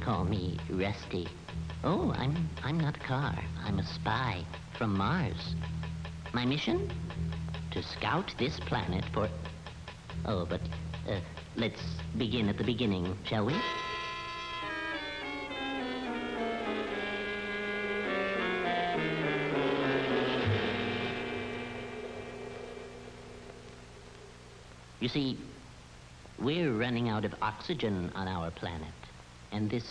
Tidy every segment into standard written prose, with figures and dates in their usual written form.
call me Rusty. Oh, I'm not a car. I'm a spy from Mars. My mission? To scout this planet for... Oh, but let's begin at the beginning, shall we? You see, we're running out of oxygen on our planet, and this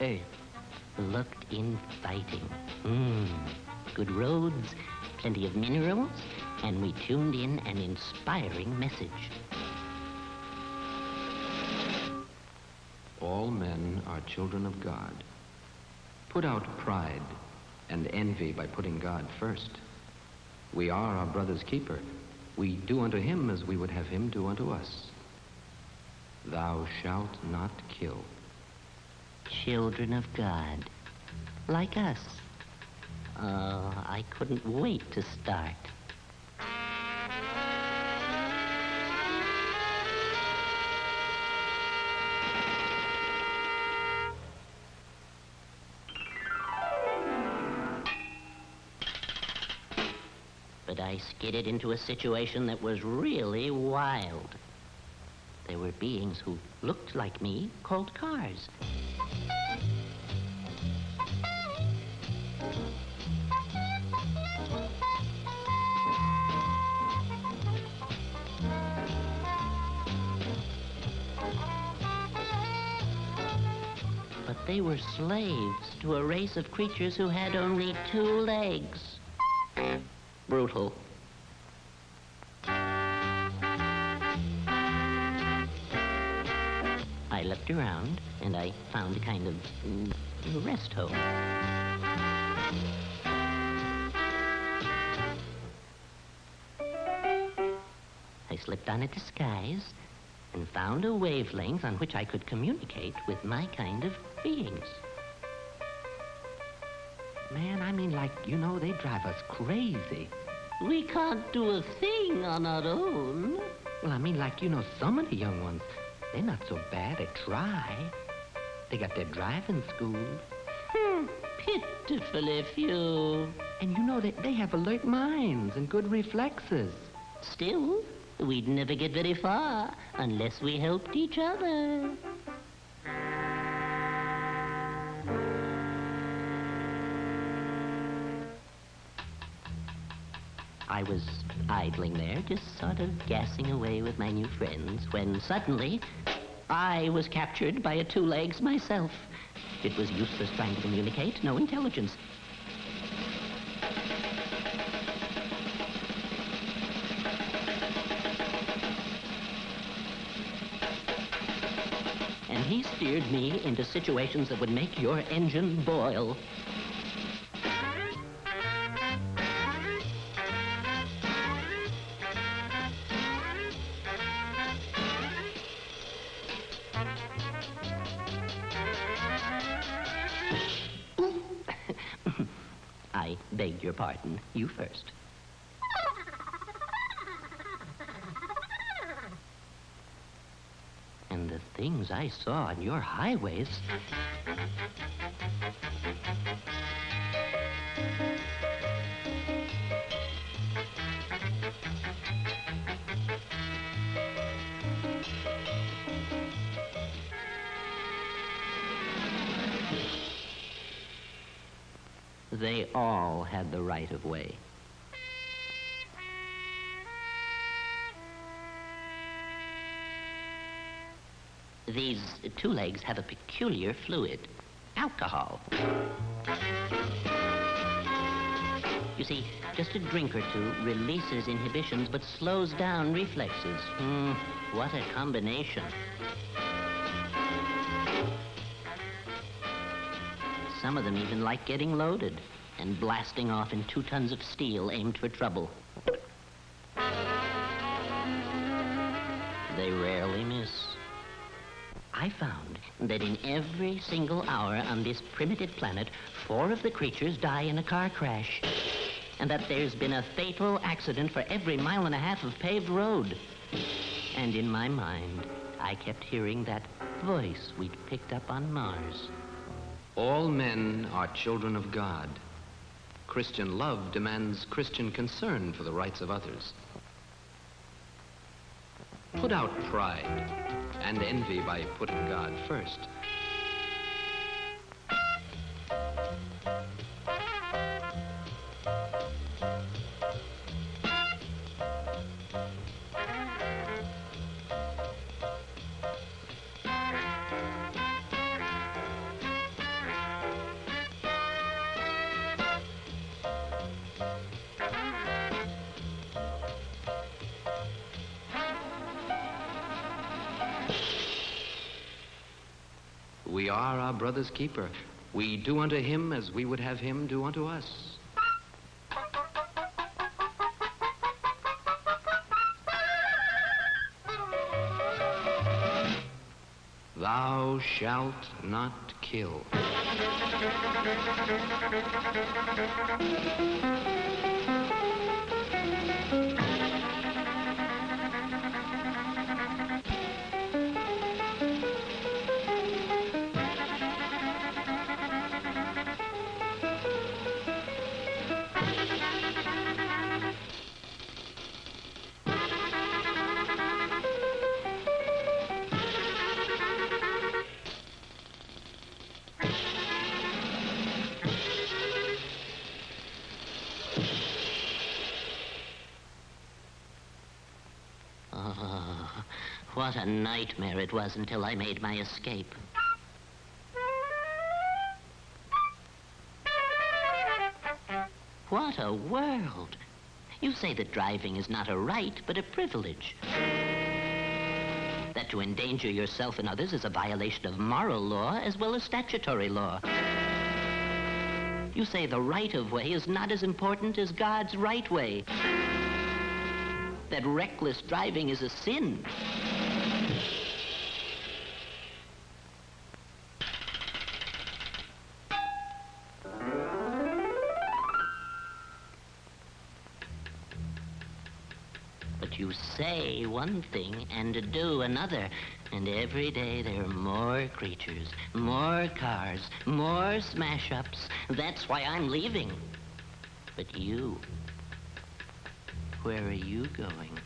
Earth looked inviting. Good roads, plenty of minerals, and we tuned in an inspiring message. All men are children of God. Put out pride and envy by putting God first. We are our brother's keeper. We do unto him as we would have him do unto us. Thou shalt not kill. Children of God, like us. Oh, I couldn't wait to start. But I skidded into a situation that was really wild. There were beings who looked like me, called cars. But they were slaves to a race of creatures who had only 2 legs. Brutal. I looked around, and I found a kind of rest home. I slipped on a disguise and found a wavelength on which I could communicate with my kind of beings. Man, I mean, like, you know, they drive us crazy. We can't do a thing on our own. Well, I mean, like, you know, some of the young ones, they're not so bad. They try. They got their driving school. Pitifully few. And you know, they have alert minds and good reflexes. Still, we'd never get very far unless we helped each other. I was idling there, just sort of gassing away with my new friends, when suddenly I was captured by a 2 legs myself. It was useless trying to communicate, no intelligence. And he steered me into situations that would make your engine boil. I beg your pardon. You first. And the things I saw on your highways... They all had the right of way. These 2 legs have a peculiar fluid, alcohol. You see, just a drink or 2 releases inhibitions but slows down reflexes. What a combination. Some of them even like getting loaded and blasting off in 2 tons of steel aimed for trouble. They rarely miss. I found that in every single hour on this primitive planet, 4 of the creatures die in a car crash, and that there's been a fatal accident for every 1.5 miles of paved road. And in my mind, I kept hearing that voice we'd picked up on Mars. All men are children of God. Christian love demands Christian concern for the rights of others. Put out pride and envy by putting God first. We are our brother's keeper. We do unto him as we would have him do unto us. Thou shalt not kill. Oh, what a nightmare it was until I made my escape. What a world! You say that driving is not a right, but a privilege. That to endanger yourself and others is a violation of moral law as well as statutory law. You say the right of way is not as important as God's right way. That reckless driving is a sin. But you say one thing and do another, and every day there are more creatures, more cars, more smash-ups. That's why I'm leaving. But you, where are you going?